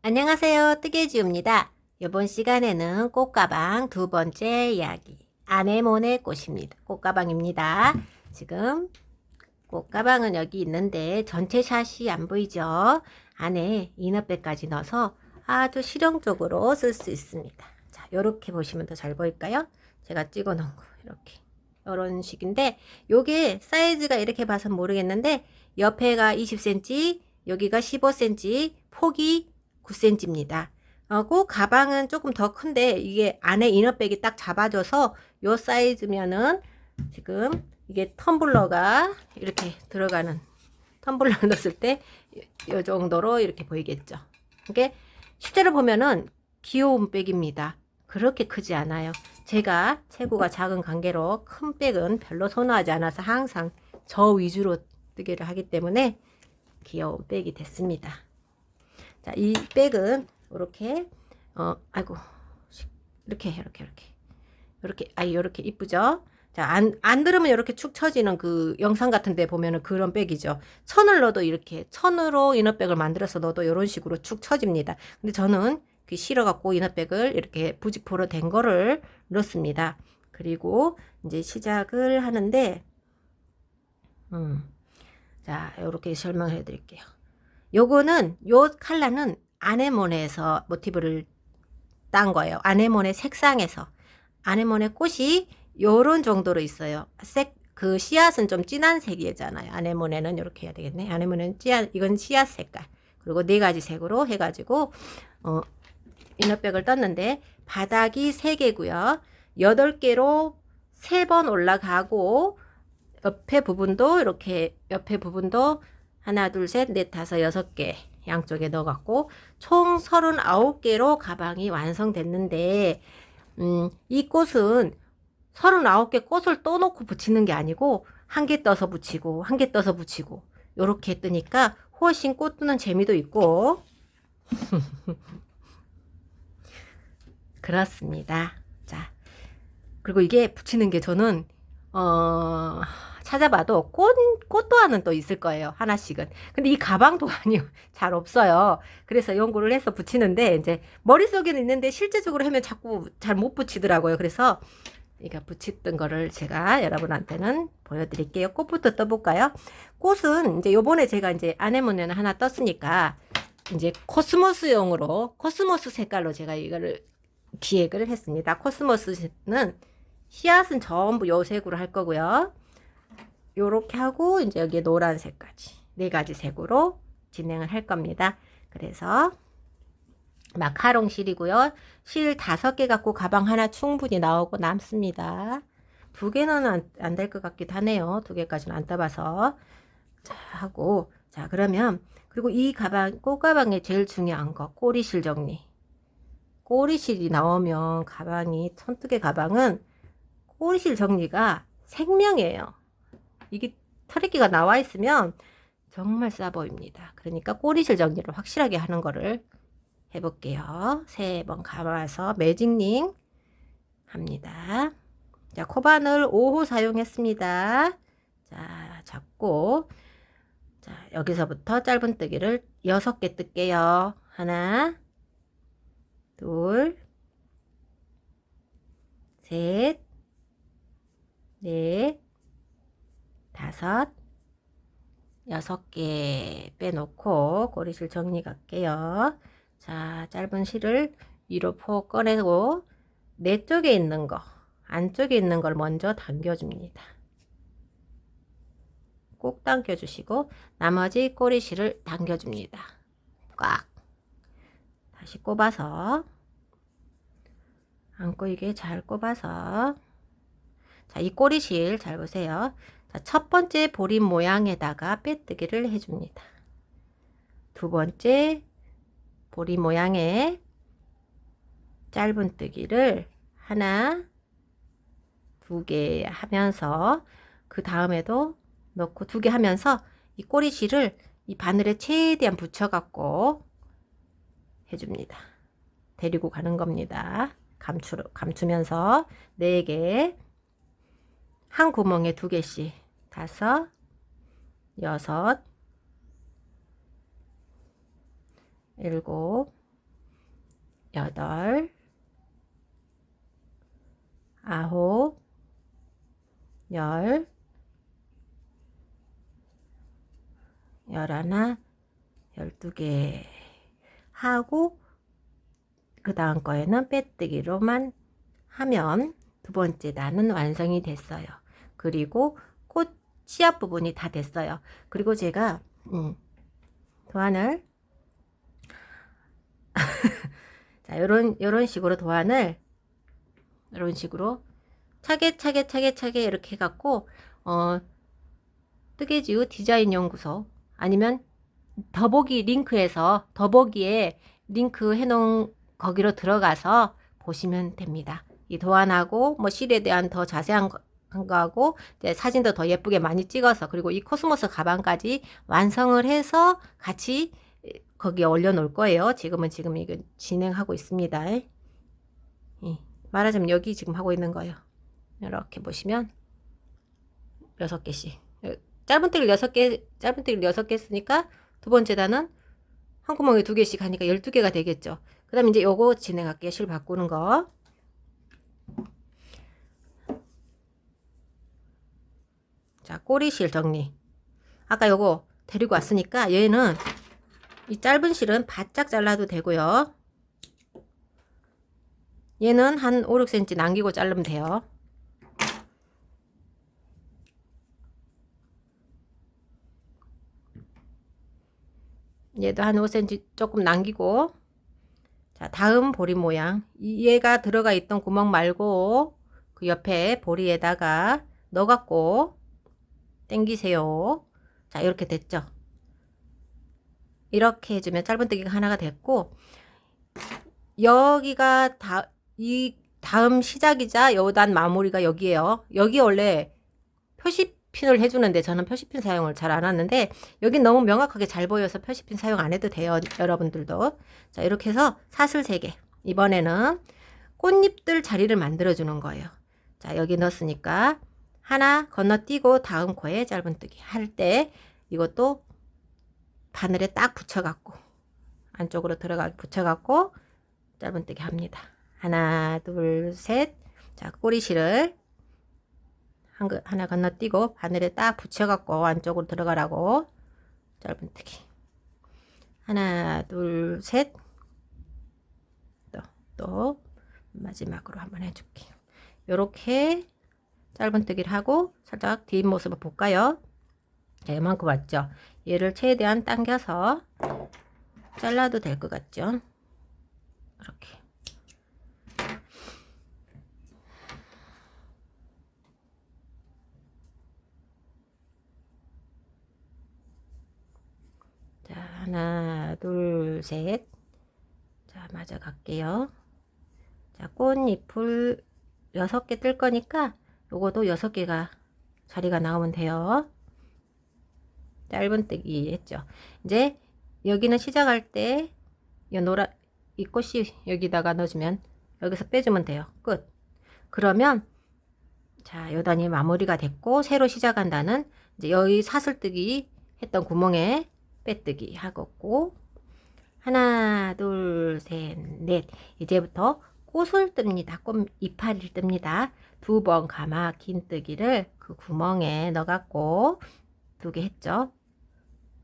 안녕하세요. 뜨개지입니다. 이번 시간에는 꽃가방 두 번째 이야기, 아네모네 꽃입니다. 꽃가방입니다. 지금 꽃가방은 여기 있는데 전체 샷이 안 보이죠? 안에 이너백까지 넣어서 아주 실용적으로 쓸 수 있습니다. 자, 요렇게 보시면 더 잘 보일까요? 제가 찍어 놓은 거 이렇게 이런 식인데, 요게 사이즈가 이렇게 봐서 모르겠는데 옆에가 20cm, 여기가 15cm, 폭이 9cm입니다. 그 가방은 조금 더 큰데 이게 안에 이너백이 딱 잡아줘서 요 사이즈면은 지금 이게 텀블러가 이렇게 들어가는, 텀블러 넣었을 때 요 정도로 이렇게 보이겠죠. 이게 실제로 보면은 귀여운 백입니다. 그렇게 크지 않아요. 제가 체구가 작은 관계로 큰 백은 별로 선호하지 않아서 항상 저 위주로 뜨개를 하기 때문에 귀여운 백이 됐습니다. 자, 이 백은 이렇게 아이고, 이렇게 이쁘죠? 자, 안 들으면 이렇게 축 처지는 그 영상 같은 데 보면은 그런 백이죠. 천을 넣어도 이렇게 천으로 이너백을 만들어서 넣어도 이런 식으로 축 처집니다. 근데 저는 그 실어갖고 이너백을 이렇게 부직포로 된 거를 넣습니다. 그리고 이제 시작을 하는데, 자, 이렇게 설명해 드릴게요. 요거는, 요 컬러는 아네모네에서 모티브를 딴 거예요. 아네모네 색상에서. 아네모네 꽃이 요런 정도로 있어요. 그 씨앗은 좀 진한 색이잖아요. 아네모네는 이렇게 해야 되겠네. 아네모네는 이건 씨앗 색깔. 그리고 네 가지 색으로 해가지고, 이너백을 떴는데, 바닥이 3개고요. 8개로 3번 올라가고, 옆에 부분도 이렇게, 옆에 부분도 하나, 둘, 셋, 넷, 다섯, 6개 양쪽에 넣어갖고 총 39개로 가방이 완성됐는데, 이 꽃은 39개 꽃을 떠놓고 붙이는 게 아니고 한 개 떠서 붙이고 한 개 떠서 붙이고 요렇게 뜨니까 훨씬 꽃 뜨는 재미도 있고 그렇습니다. 자, 그리고 이게 붙이는 게 저는 찾아봐도 꽃 또한은 또 있을 거예요. 하나씩은. 근데 이 가방 도안이 잘 없어요. 그래서 연구를 해서 붙이는데, 이제 머릿속에는 있는데 실제적으로 하면 자꾸 잘 못 붙이더라고요. 그래서 이거 붙였던 거를 제가 여러분한테는 보여드릴게요. 꽃부터 떠볼까요? 꽃은 이제 요번에 제가 이제 아네모네는 하나 떴으니까 이제 코스모스용으로, 코스모스 색깔로 제가 이거를 기획을 했습니다. 코스모스는 씨앗은 전부 요 색으로 할 거고요. 요렇게 하고 이제 여기에 노란색까지 4가지 색으로 진행을 할 겁니다. 그래서 마카롱 실이고요. 실 5개 갖고 가방 하나 충분히 나오고 남습니다. 2개는 안 될 것 같기도 하네요. 2개까지는 안 떠봐서. 자, 하고, 자, 그러면, 그리고 이 가방, 꽃가방에 제일 중요한 거, 꼬리실 정리. 꼬리실이 나오면 가방이, 손뜨개 가방은 꼬리실 정리가 생명이에요. 이게 털이끼가 나와 있으면 정말 싸 보입니다. 그러니까 꼬리실 정리를 확실하게 하는 거를 해볼게요. 3번 감아서 매직링 합니다. 자, 코바늘 5호 사용했습니다. 자, 잡고, 자, 여기서부터 짧은뜨기를 6개 뜰게요. 하나, 둘, 셋, 넷, 5, 6개 빼놓고 꼬리실 정리 갈게요. 자, 짧은 실을 위로 포 꺼내고 내 쪽에 있는 거, 안쪽에 있는 걸 먼저 당겨줍니다. 꼭 당겨주시고 나머지 꼬리실을 당겨줍니다. 꽉. 다시 꼽아서 안 꼬이게 잘 꼽아서, 자, 이 꼬리실 잘 보세요. 자, 첫 번째 보리 모양에다가 빼뜨기를 해줍니다. 두 번째 보리 모양의 짧은뜨기를 하나, 2개 하면서 그 다음에도 넣고 2개 하면서 이 꼬리실을 이 바늘에 최대한 붙여갖고 해줍니다. 데리고 가는 겁니다. 감추면서 4개, 한 구멍에 2개씩, 5, 6, 7, 여덟, 아홉, 열, 열하나, 12개 하고 그 다음 거에는 빼뜨기로만 하면 두 번째 단은 완성이 됐어요. 그리고 꽃 씨앗 부분이 다 됐어요. 그리고 제가 도안을 자, 요런 식으로 도안을 이런 식으로 차게 이렇게 해갖고 뜨개지우 디자인 연구소 아니면 더보기 링크에서 더보기에 링크 해놓은 거기로 들어가서 보시면 됩니다. 이 도안하고 뭐 실에 대한 더 자세한 거하고 사진도 더 예쁘게 많이 찍어서 그리고 이 코스모스 가방까지 완성을 해서 같이 거기에 올려놓을 거예요. 지금 이거 진행하고 있습니다. 말하자면 여기 지금 하고 있는 거예요. 이렇게 보시면 6개씩 짧은뜨기를 6개 쓰니까 두 번째 단은 한 구멍에 2개씩 하니까 12개가 되겠죠. 그 다음에 이제 요거 진행할게요. 실 바꾸는 거. 자, 꼬리실 정리. 아까 요거 데리고 왔으니까 얘는 이 짧은 실은 바짝 잘라도 되고요. 얘는 한 5, 6cm 남기고 자르면 돼요. 얘도 한 5cm 조금 남기고. 자, 다음 보리 모양. 얘가 들어가 있던 구멍 말고 그 옆에 보리에다가 넣어갖고 당기세요. 자, 이렇게 됐죠. 이렇게 해주면 짧은뜨기가 하나가 됐고, 여기가 이 다음 시작이자 요단 마무리가 여기에요. 여기 원래 표시핀을 해주는데 저는 표시핀 사용을 잘 안 하는데 여긴 너무 명확하게 잘 보여서 표시핀 사용 안 해도 돼요. 여러분들도. 자, 이렇게 해서 사슬 3개. 이번에는 꽃잎들 자리를 만들어 주는 거예요. 자, 여기 넣었으니까 하나 건너뛰고 다음 코에 짧은뜨기 할 때 이것도 바늘에 딱 붙여갖고 안쪽으로 들어가게 붙여갖고 짧은뜨기 합니다. 하나, 둘, 셋. 자, 꼬리실을 하나 건너뛰고 바늘에 딱 붙여갖고 안쪽으로 들어가라고 짧은뜨기. 하나, 둘, 셋. 또 마지막으로 한번 해줄게요. 요렇게 짧은뜨기를 하고 살짝 뒷모습을 볼까요? 자, 이만큼 왔죠. 얘를 최대한 당겨서 잘라도 될 것 같죠? 이렇게. 자, 하나, 둘, 셋. 자, 맞아 갈게요. 자, 꽃잎을 6개 뜰 거니까 요거도 6개가 자리가 나오면 돼요. 짧은뜨기 했죠. 이제 여기는 시작할 때 이 꽃이 여기다가 넣어주면 여기서 빼주면 돼요. 끝. 그러면 자, 요 단이 마무리가 됐고 새로 시작한다는 이제 여기 사슬뜨기 했던 구멍에 빼뜨기 하겠고 하나, 둘, 셋, 넷. 이제부터 꽃을 뜹니다. 꽃 이파리를 뜹니다. 2번 가마 긴뜨기를 그 구멍에 넣어갖고 2개 했죠.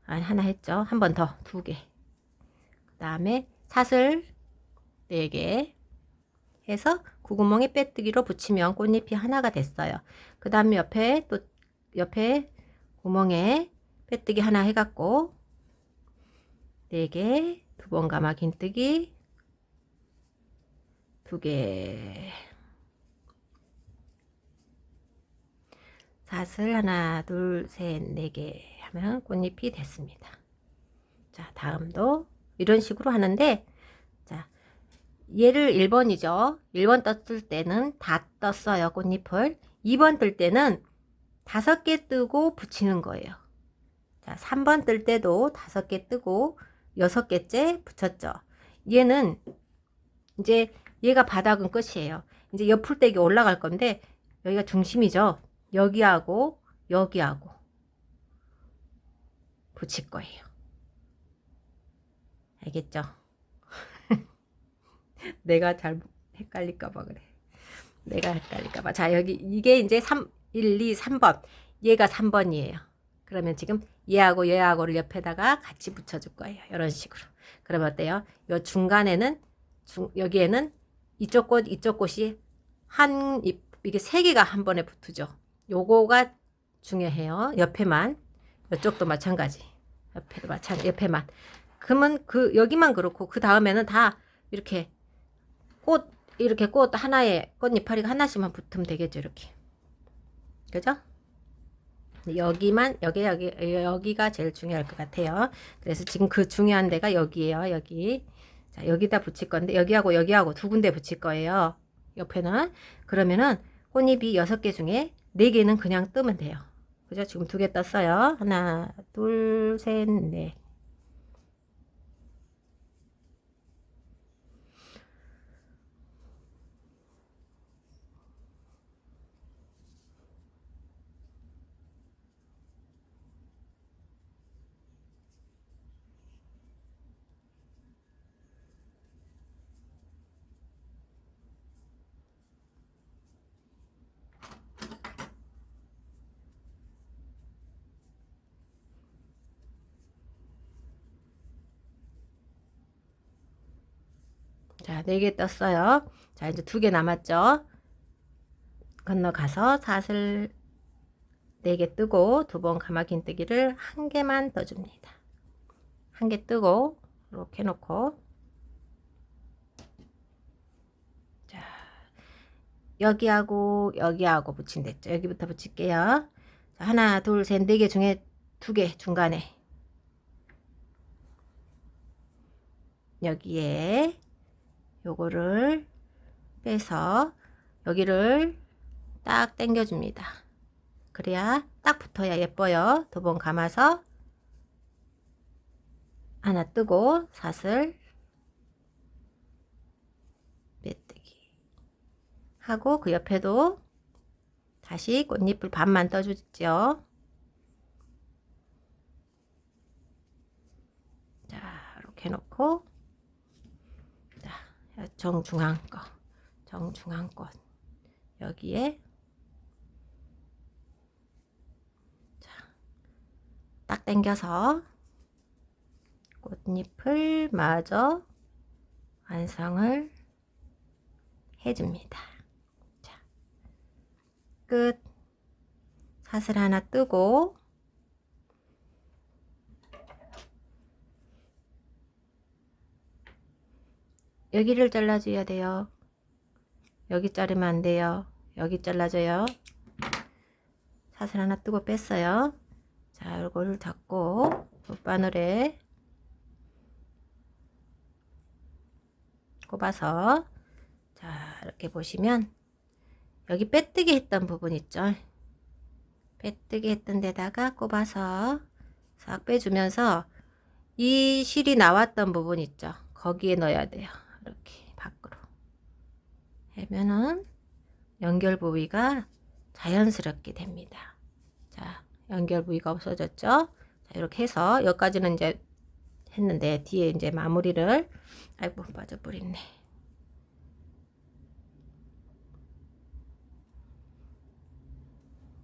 아니, 하나 했죠. 한 번 더 2개. 그 다음에 사슬 4개 해서 그 구멍에 빼뜨기로 붙이면 꽃잎이 하나가 됐어요. 그 다음에 옆에 구멍에 빼뜨기 하나 해갖고 4개, 2번 가마 긴뜨기 2개, 사슬 하나, 둘, 셋, 4개 하면 꽃잎이 됐습니다. 자, 다음도 이런 식으로 하는데, 자, 얘를 1번이죠. 1번 떴을 때는 다 떴어요, 꽃잎을. 2번 뜰 때는 5개 뜨고 붙이는 거예요. 자, 3번 뜰 때도 5개 뜨고 6개째 붙였죠. 얘는 이제 얘가 바닥은 끝이에요. 이제 옆풀떼기 올라갈 건데 여기가 중심이죠. 여기하고 여기하고 붙일 거예요. 알겠죠? 내가 잘 헷갈릴까봐 그래. 내가 헷갈릴까봐. 자, 여기 이게 이제 1, 2, 3번. 얘가 3번이에요. 그러면 지금 얘하고 얘하고를 옆에다가 같이 붙여줄 거예요. 이런 식으로. 그러면 어때요? 요 중간에는 여기에는 이쪽 꽃이 이게 세 개가 한 번에 붙으죠. 요거가 중요해요. 옆에만. 이쪽도 마찬가지. 옆에도 마찬가지. 옆에만. 그러면 여기만 그렇고 그 다음에는 다 이렇게 이렇게 꽃 하나에 꽃잎파리가 하나씩만 붙으면 되겠죠. 이렇게. 그죠? 여기가 제일 중요할 것 같아요. 그래서 지금 그 중요한 데가 여기에요. 여기. 자, 여기다 붙일 건데, 여기하고 두 군데 붙일 거예요. 옆에는. 그러면은 꽃잎이 6개 중에 4개는 그냥 뜨면 돼요. 그죠? 지금 2개 떴어요. 하나, 둘, 셋, 넷. 자, 4개 떴어요. 자, 이제 2개 남았죠? 건너가서 사슬 4개 뜨고 2번 가마긴뜨기를 1개만 떠줍니다. 1개 뜨고 이렇게 놓고, 자, 여기하고 붙인댔죠. 여기부터 붙일게요. 자, 하나, 둘, 셋, 4개 중에 2개 중간에 여기에 요거를 빼서 여기를 딱 당겨줍니다. 그래야 딱 붙어야 예뻐요. 2번 감아서 하나 뜨고 사슬 빼뜨기 하고 그 옆에도 다시 꽃잎을 반만 떠주죠. 자, 이렇게 놓고, 자, 정중앙 꽃 여기에 딱 당겨서 꽃잎을 마저 완성을 해줍니다. 자, 끝. 사슬 하나 뜨고, 여기를 잘라줘야 돼요. 여기 자르면 안 돼요. 여기 잘라줘요. 사슬 하나 뜨고 뺐어요. 자, 이거를 잡고 돗바늘에 꼽아서, 자, 이렇게 보시면 여기 빼뜨기 했던 부분 있죠. 빼뜨기 했던 데다가 꼽아서 싹 빼주면서 이 실이 나왔던 부분 있죠. 거기에 넣어야 돼요. 이렇게 밖으로 하면은 연결 부위가 자연스럽게 됩니다. 자, 연결 부위가 없어졌죠. 자, 이렇게 해서 여기까지는 이제 했는데 뒤에 이제 마무리를, 아이고 빠져버렸네.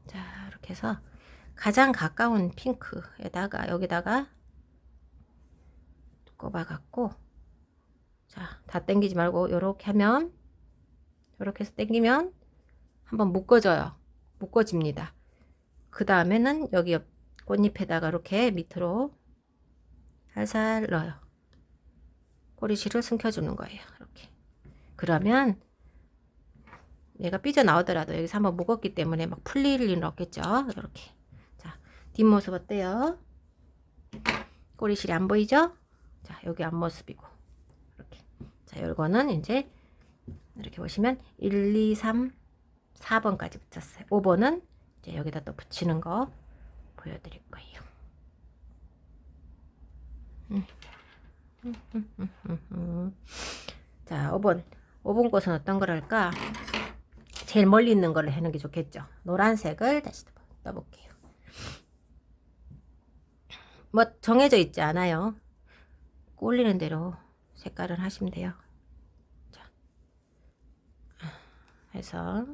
자, 이렇게 해서 가장 가까운 핑크에다가 여기다가 꼽아 갖고, 자, 다 당기지 말고 요렇게 하면, 요렇게 해서 당기면 한번 묶어집니다. 그 다음에는 여기 옆 꽃잎에다가 이렇게 밑으로 살살 넣어요. 꼬리실을 숨겨주는 거예요. 이렇게. 그러면 얘가 삐져나오더라도 여기서 한번 묶었기 때문에 막 풀릴 일은 없겠죠. 이렇게. 자, 뒷모습 어때요? 꼬리실이 안 보이죠? 자, 여기 앞모습이고. 이렇게. 자, 요거는 이제 이렇게 보시면 1, 2, 3, 4번까지 붙였어요. 5번은 이제 여기다 또 붙이는 거 보여드릴 거예요. 자, 5번 꽃은 어떤 걸 할까? 제일 멀리 있는 걸로 해는 게 좋겠죠. 노란색을 다시 떠볼게요. 뭐 정해져 있지 않아요. 꼴리는 대로 색깔을 하시면 돼요. 해서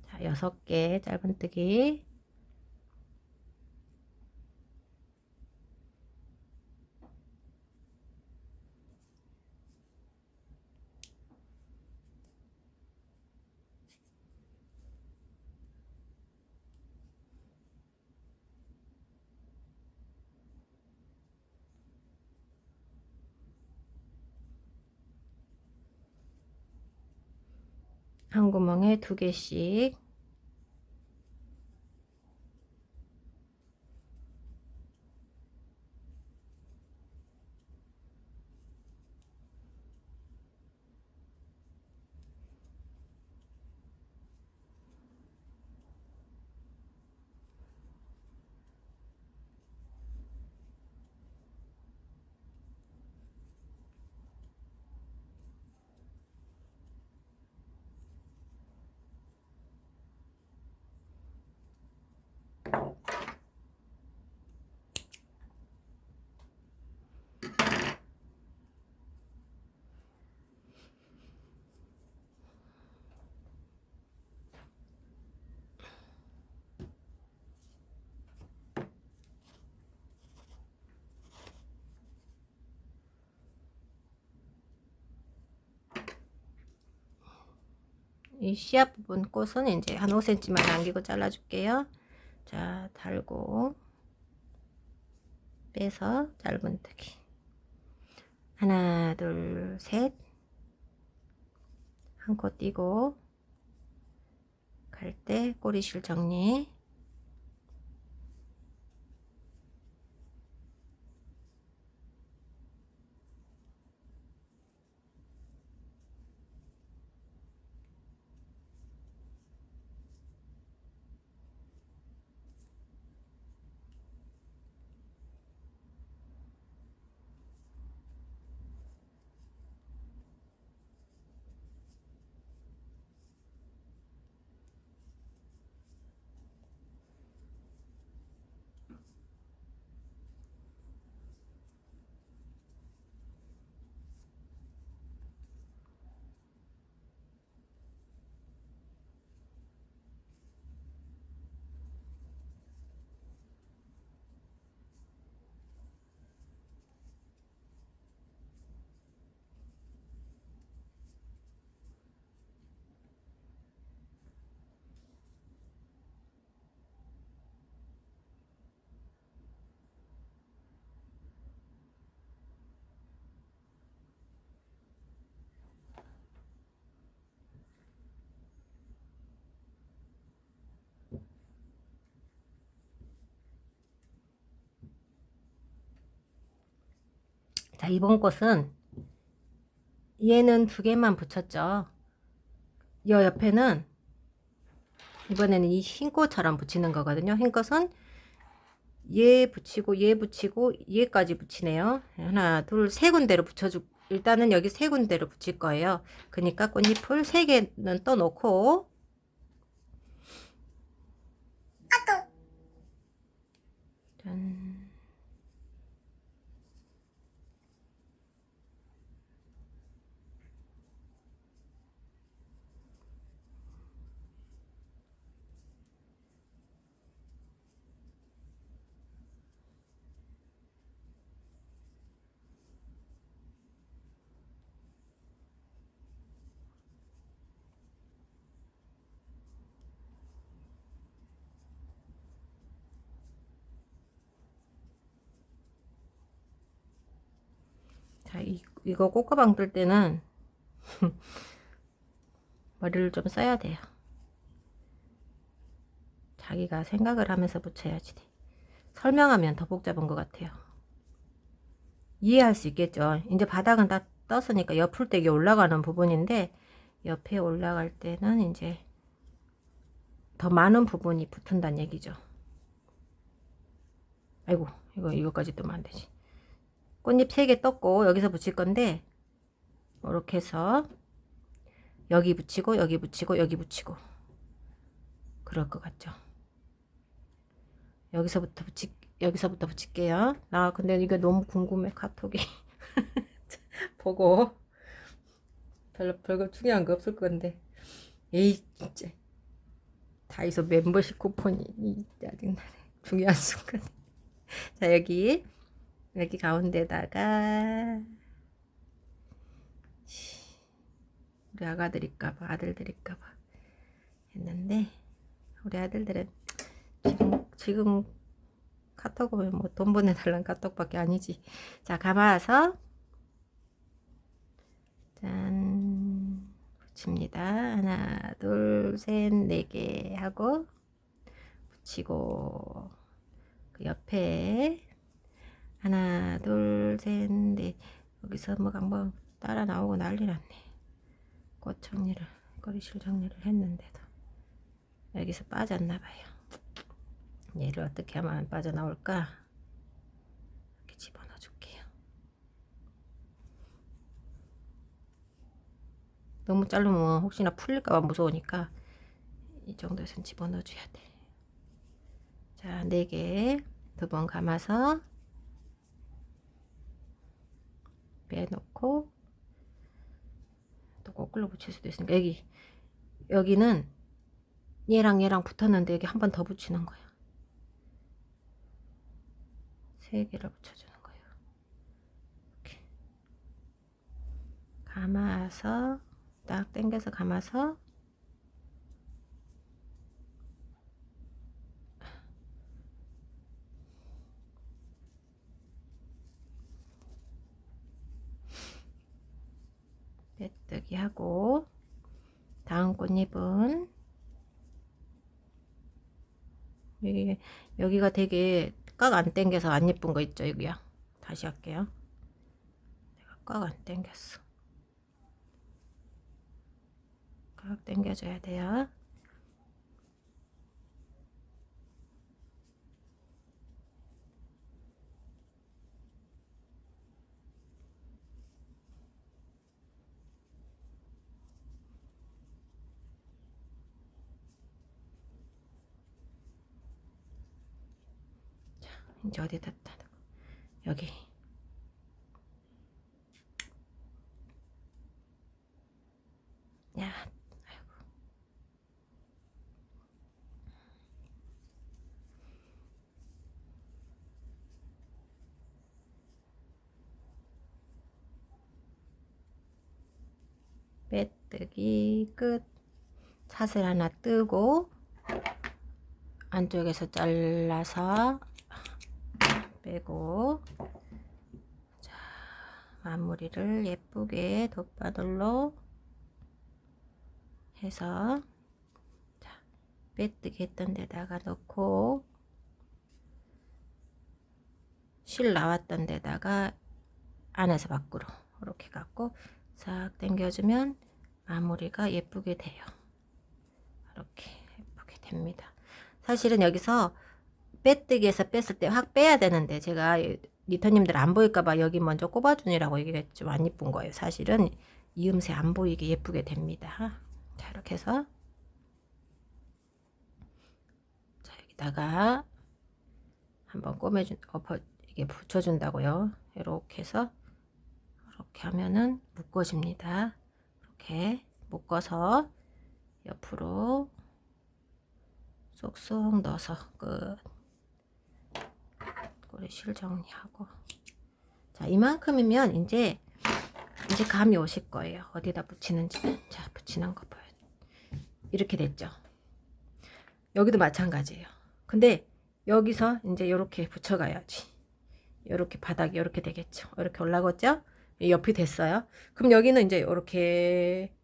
자, 6개 짧은뜨기. 한 구멍에 2개씩. 이 씨앗 부분 꽃은 이제 한 5cm만 남기고 잘라줄게요. 자, 달고 빼서 짧은뜨기. 하나, 둘, 셋. 한 코 띄고 갈 때 꼬리실 정리. 자, 이번 꽃은 얘는 2개만 붙였죠. 이 옆에는 이번에는 이 흰 꽃처럼 붙이는 거거든요. 흰 꽃은 얘 붙이고 얘 붙이고 얘까지 붙이네요. 하나, 둘, 3군데로 붙여주. 일단은 여기 3군데로 붙일 거예요. 그러니까 꽃잎을 3개는 떠 놓고 짠. 자, 이거 꽃가방 뜰 때는 머리를 좀 써야 돼요. 자기가 생각을 하면서 붙여야지. 설명하면 더 복잡한 것 같아요. 이해할 수 있겠죠. 이제 바닥은 다 떴으니까 옆풀떼기 올라가는 부분인데 옆에 올라갈 때는 이제 더 많은 부분이 붙은다는 얘기죠. 아이고, 이거까지 뜨면 안 되지. 꽃잎 3개 떴고 여기서 붙일 건데 이렇게 해서 여기 붙이고 여기 붙이고 여기 붙이고 그럴 것 같죠. 여기서부터 붙일게요. 나 근데 이게 너무 궁금해, 카톡이. 보고. 별거 중요한 거 없을 건데. 에이, 진짜. 다이소 멤버십 쿠폰이 짜증나네. 중요한 순간. 자, 여기 가운데다가 우리 아가들일까봐, 아들들일까봐 했는데, 우리 아들들은 지금 카톡 오면 뭐 돈 보내달라는 카톡밖에 아니지. 자, 감아서 짠 붙입니다. 하나, 둘, 셋, 네 개 하고 붙이고, 그 옆에 하나, 둘, 셋, 넷. 여기서 뭐 따라 나오고 난리 났네. 꽃 정리를, 거리실 정리를 했는데도 여기서 빠졌나봐요. 얘를 어떻게 하면 빠져나올까? 이렇게 집어넣어 줄게요. 너무 자르면 혹시나 풀릴까봐 무서우니까 이 정도에선 집어넣어 줘야 돼. 자, 4개 2번 감아서 빼놓고, 또 거꾸로 붙일 수도 있으니까 여기는 얘랑 붙었는데 여기 한 번 더 붙이는 거야. 3개를 붙여주는 거예요. 이렇게 감아서 딱 당겨서 감아서 빼뜨기 하고, 다음 꽃잎은 여기가 되게 꽉 안 당겨서 안 예쁜 거 있죠. 여기요. 다시 할게요. 내가 꽉 안 당겼어. 꽉 당겨줘야 돼요. 자, 이제 어디다 여기. 야, 아이고. 빼뜨기 끝. 사슬 하나 뜨고 안쪽에서 잘라서 빼고, 자, 마무리를 예쁘게 돗바늘로 해서, 자, 빼뜨기 했던 데다가 넣고, 실 나왔던 데다가 안에서 밖으로 이렇게 갖고 싹 당겨주면 마무리가 예쁘게 돼요. 이렇게 예쁘게 됩니다. 사실은 여기서 빼뜨기에서 뺐을 때 확 빼야 되는데, 제가 니터님들 안 보일까봐 여기 먼저 꼽아주니라고 얘기가 좀 안 예쁜 거예요. 사실은 이음새 안 보이게 예쁘게 됩니다. 자, 이렇게 해서, 자, 여기다가 한번 이게 붙여준다고요. 이렇게 해서 이렇게 하면은 묶어집니다. 이렇게 묶어서 옆으로 쏙쏙 넣어서 끝. 꼬리실 정리하고, 자, 이만큼이면 이제 감이 오실 거예요. 어디다 붙이는지. 자, 붙이는 거 보여. 이렇게 됐죠. 여기도 마찬가지예요. 근데 여기서 이제 이렇게 붙여가야지. 이렇게 바닥이 이렇게 되겠죠. 이렇게 올라갔죠. 옆이 됐어요. 그럼 여기는 이제 이렇게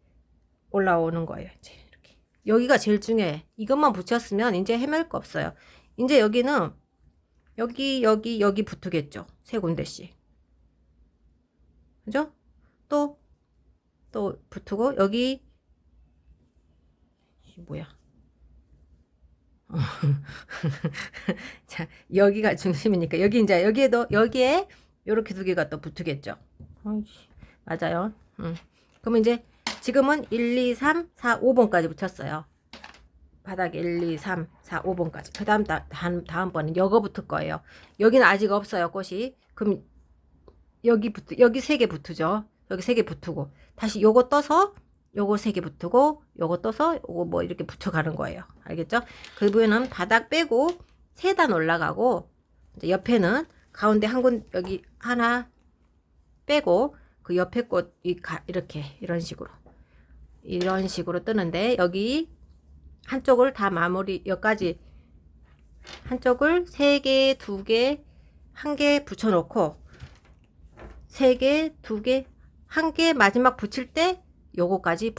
올라오는 거예요. 이제 이렇게. 여기가 제일 중요해. 이것만 붙였으면 이제 헤맬 거 없어요. 이제 여기는 여기 붙으겠죠. 3군데씩. 그죠? 또 붙고, 여기, 뭐야. 자, 여기가 중심이니까, 여기에 요렇게 2개가 또 붙으겠죠. 맞아요. 그러면 이제 지금은 1, 2, 3, 4, 5번까지 붙였어요. 바닥에 1, 2, 3, 4, 5번까지. 그 다음번은 요거 붙을 거예요. 여기는 아직 없어요, 꽃이. 그럼 여기 3개 붙으죠. 여기 3개 붙고 다시 요거 떠서 요거 3개 붙고 요거 떠서 요거 뭐 이렇게 붙여가는 거예요. 알겠죠? 그 부분은 바닥 빼고 3단 올라가고, 이제 옆에는 가운데 한 군 여기 하나 빼고 그 옆에 꽃 이렇게 이런 식으로 뜨는데, 여기 한쪽을 다 마무리, 여기까지 한쪽을 3개, 2개, 1개 붙여놓고 3개, 2개, 1개 마지막 붙일 때 요거까지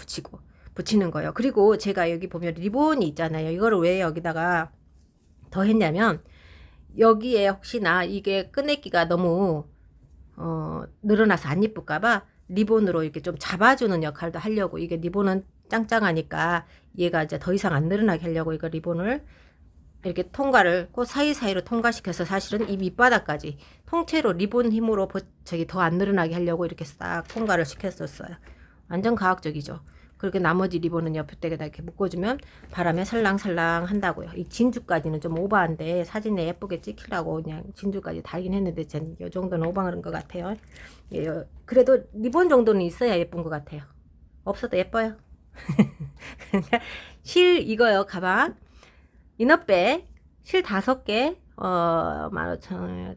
붙이는 거예요. 그리고 제가 여기 보면 리본이 있잖아요. 이거를 왜 여기다가 더 했냐면, 여기에 혹시나 이게 끈내기가 너무 늘어나서 안 예쁠까봐 리본으로 이렇게 좀 잡아주는 역할도 하려고. 이게 리본은 짱짱하니까 얘가 이제 더 이상 안 늘어나게 하려고 이거 리본을 이렇게 통과를 그 사이사이로 통과시켜서, 사실은 이 밑바닥까지 통째로 리본 힘으로 저기 더 안 늘어나게 하려고 이렇게 싹 통과를 시켰었어요. 완전 과학적이죠. 그렇게 나머지 리본은 옆에다가 이렇게 묶어주면 바람에 살랑살랑 한다고요. 이 진주까지는 좀 오버한데 사진에 예쁘게 찍히려고 그냥 진주까지 달긴 했는데 전 이 정도는 오버한 것 같아요. 예, 그래도 리본 정도는 있어야 예쁜 것 같아요. 없어도 예뻐요. 실 이거요, 가방. 이너백 실 5개 15,000원,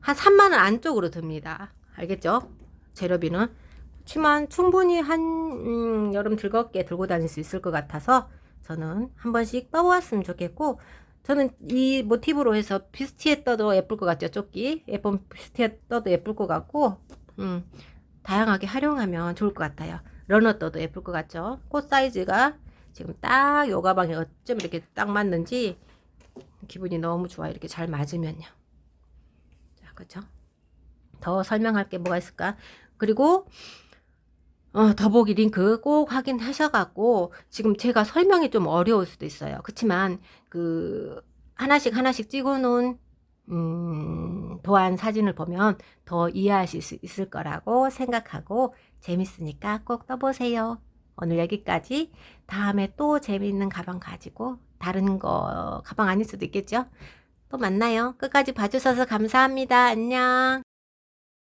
한 3만원 안쪽으로 듭니다. 알겠죠? 재료비는. 그렇지만 충분히 한 여름 즐겁게 들고 다닐 수 있을 것 같아서 저는 한 번씩 떠보았으면 좋겠고, 저는 이 모티브로 해서 뷰티에 떠도 예쁠 것 같죠? 조끼 예쁜 뷰티에 떠도 예쁠 것 같고, 다양하게 활용하면 좋을 것 같아요. 러너 떠도 예쁠 것 같죠? 꽃 사이즈가 지금 딱 요 가방에 어쩜 이렇게 딱 맞는지 기분이 너무 좋아요. 이렇게 잘 맞으면요. 자, 그쵸? 더 설명할 게 뭐가 있을까? 그리고 더보기 링크 꼭 확인하셔갖고, 지금 제가 설명이 좀 어려울 수도 있어요. 그렇지만 그 하나씩 찍어놓은 도안 사진을 보면 더 이해하실 수 있을 거라고 생각하고, 재밌으니까 꼭 떠보세요. 오늘 여기까지. 다음에 또 재미있는 가방 가지고, 다른 거 가방 아닐 수도 있겠죠? 또 만나요. 끝까지 봐주셔서 감사합니다. 안녕.